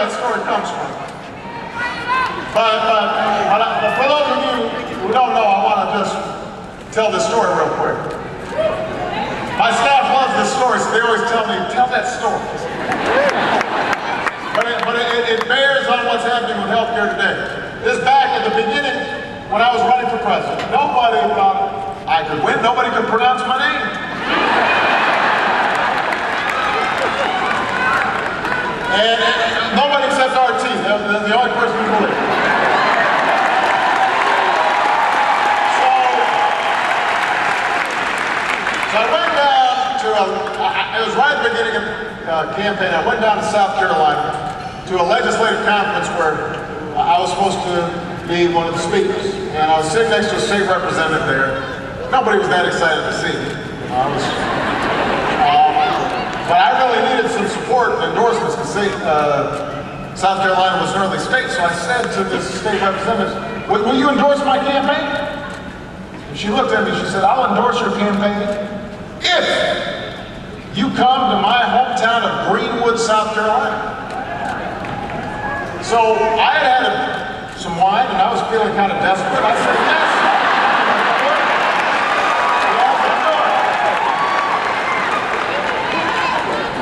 that story comes from. But for those of you who don't know, I want to just tell this story real quick. My staff loves this story, so they always tell me, tell that story. But it bears on what's happening with healthcare today. This back at the beginning, when I was running for president, nobody thought I could win. Nobody could pronounce my name. And nobody except RT. That was the only person who believed. So I went down to it was right at the beginning of the campaign. I went down to South Carolina to a legislative conference where I was supposed to be one of the speakers. And I was sitting next to a state representative there. Nobody was that excited to see me. But I really needed some support and endorsements because South Carolina was an early state. So I said to this state representative, will you endorse my campaign? And she looked at me, she said, I'll endorse your campaign if you come to my hometown of Greenwood, South Carolina. So I had some wine and I was feeling kind of desperate. I said, yes.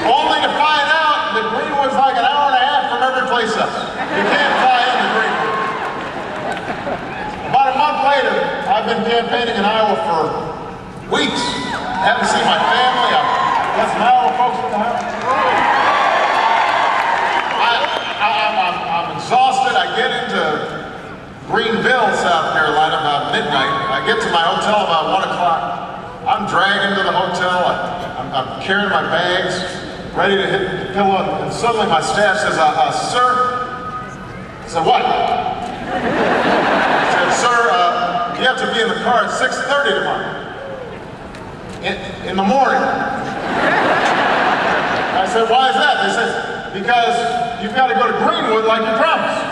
Only to find out that Greenwood's like an hour and a half from every place else. You can't fly into Greenwood. About a month later, I've been campaigning in Iowa for weeks. I haven't seen my family. I've got some Iowa folks in the house. I'm exhausted. I get into Greenville, South Carolina about midnight. I get to my hotel about 1 o'clock. I'm dragging to the hotel. I'm carrying my bags, ready to hit the pillow, and suddenly my staff says, sir? I said, what? I said, sir, you have to be in the car at 6:30 tomorrow. In the morning. I said, why is that? They said, because you've got to go to Greenwood like you promised.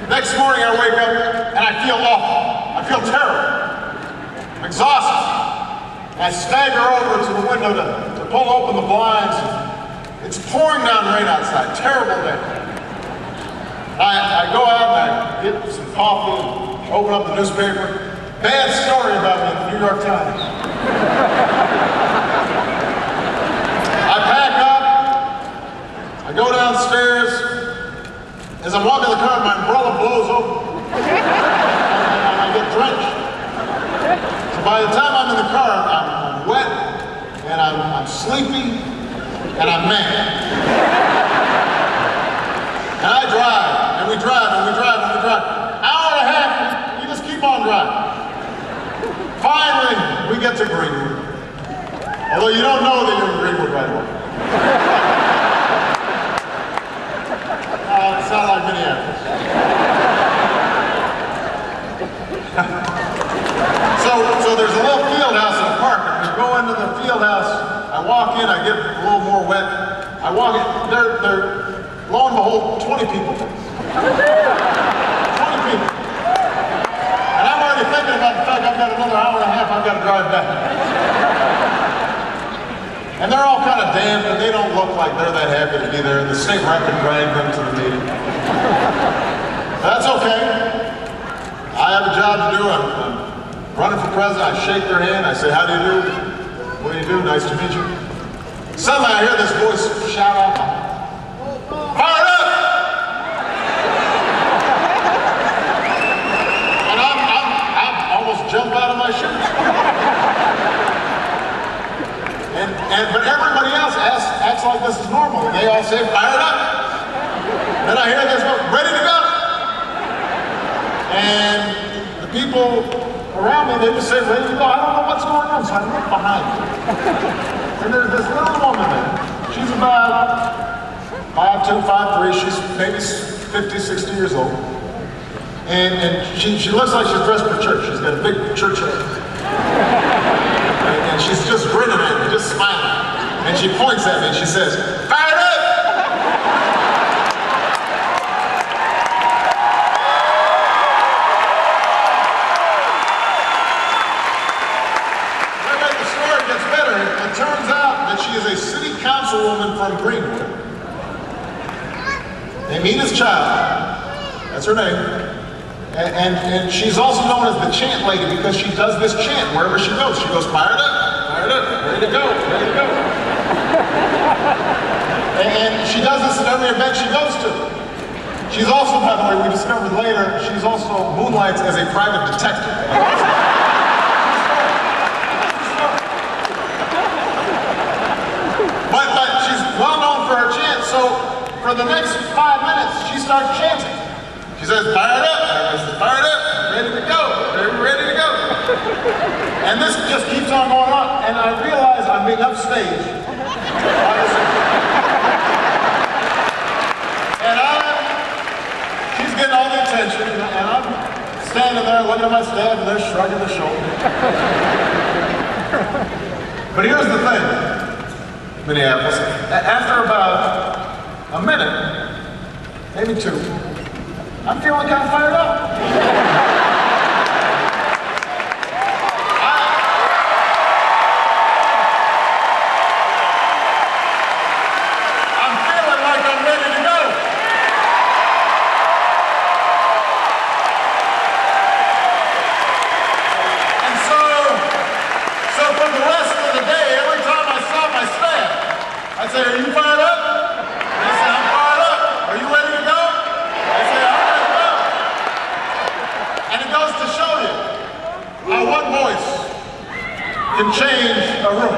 Next morning I wake up and I feel awful. I feel terrible. I'm exhausted. I stagger over to the window to pull open the blinds. It's pouring down rain outside. Terrible day. I go out and I get some coffee and open up the newspaper. Bad story about me in the New York Times. I pack up. I go downstairs. As I'm walking the car, my umbrella blows open. And I get drenched. So by the time I'm in the car, I'm wet, and I'm sleepy, and I'm mad. And I drive, and we drive, and we drive, and we drive. Hour and a half, you just keep on driving. Finally, we get to Greenwood. Although you don't know that you're in Greenwood right away. It's not like Minneapolis. So there's a little field house in the park. And we go into the field house. I walk in, I get a little more wet. I walk in, they're lo and behold, 20 people. 20 people. And I'm already thinking about the fact I've got another hour and a half I've got to drive back. And they're all kind of damned, and they don't look like they're that happy to be there. The state rep can drag them to the meeting. That's okay. I have a job to do. I'm running for president. I shake their hand. I say, how do you do? What do you do? Nice to meet you. Suddenly I hear this voice shout out, fired up! And I almost jump out of my shoes. But everybody else acts like this is normal. They all say, fired up. Then I hear this voice, ready to go. And the people around me, they just say, ready to go. I don't know what's going on, so I look behind me. And there's this little woman there. She's about 5'2", 5'3". She's maybe 50, 60 years old. And she looks like she's dressed for church. She's got a big church hat. And she's just grinning at me, just smiling. And she points at me and she says, fired up! The story gets better. It turns out that she is a city councilwoman from Greenwood. Amita's Child, that's her name. And she's also known as the chant lady because she does this chant wherever she goes. She goes, fired up, ready to go, ready to go. And she does this at every event she goes to. She's also, by the way, we discovered later, she's also moonlights as a private detective. But she's well known for her chant, so for the next 5 minutes, she starts chanting. She says, fired up, everybody says, fired up, ready to go, ready to go. And this just keeps on going on, and I realize I'm being upstaged. And she's getting all the attention, and I'm standing there looking at my stand, and they're shrugging their shoulders. But here's the thing, Minneapolis. After about a minute, maybe 2, I'm feeling kind of fired up. I'm feeling like I'm ready to go. And so for the rest of the day, every time I saw my staff, I'd say, are you fired up? They say, I'm fired up. Are you ready to go? They say, I'm ready to go. And it goes to show you how one voice can change a room.